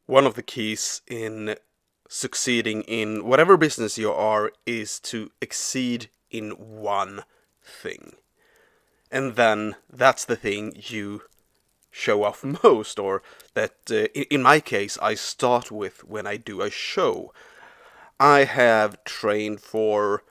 One of the keys in succeeding in whatever business you are is to exceed in one thing. And then that's the thing you show off most, or that in my case I start with when I do a show. I have trained for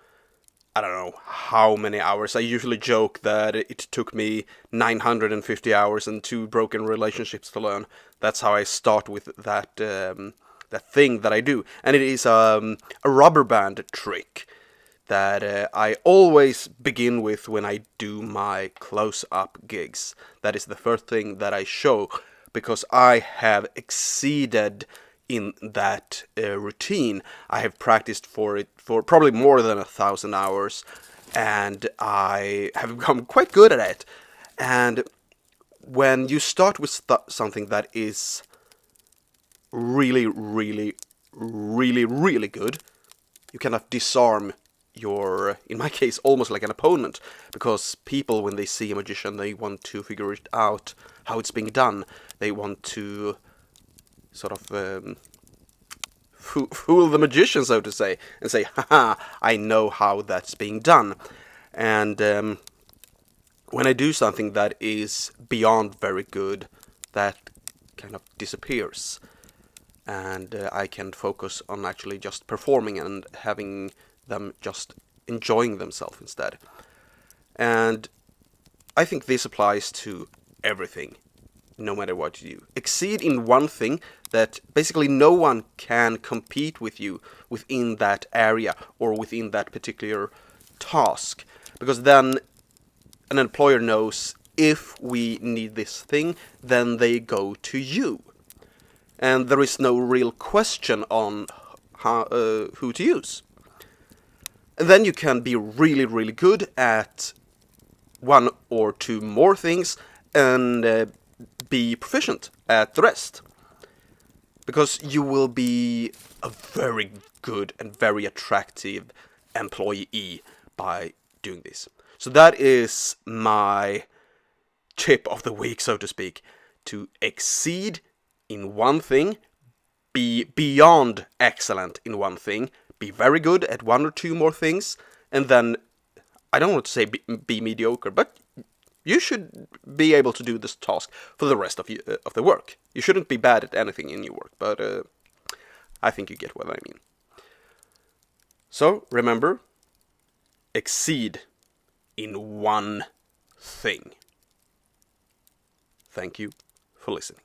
I don't know how many hours. I usually joke that it took me 950 hours and two broken relationships to learn. That's how I start with that thing that I do, and it is a rubber band trick that I always begin with when I do my close-up gigs. That is the first thing that I show, because I have exceeded in that routine. I have practiced for it for probably more than 1,000 hours, and I have become quite good at it. And when you start with something that is really, really, really, really good, you cannot disarm your, in my case, almost like an opponent, because people, when they see a magician, they want to figure it out how it's being done. They want to sort of fool the magician, so to say, and say, haha, I know how that's being done. And when I do something that is beyond very good, that kind of disappears. And I can focus on actually just performing and having them just enjoying themselves instead. And I think this applies to everything, no matter what you do. Exceed in one thing that basically no one can compete with you within that area or within that particular task. Because then an employer knows if we need this thing, then they go to you. And there is no real question on who to use. And then you can be really, really good at one or two more things and be proficient at the rest. Because you will be a very good and very attractive employee by doing this. So that is my tip of the week, so to speak. To exceed in one thing, be beyond excellent in one thing, be very good at one or two more things, and then, I don't want to say be mediocre, but you should be able to do this task for the rest of the work. You shouldn't be bad at anything in your work, but I think you get what I mean. So, remember, exceed in one thing. Thank you for listening.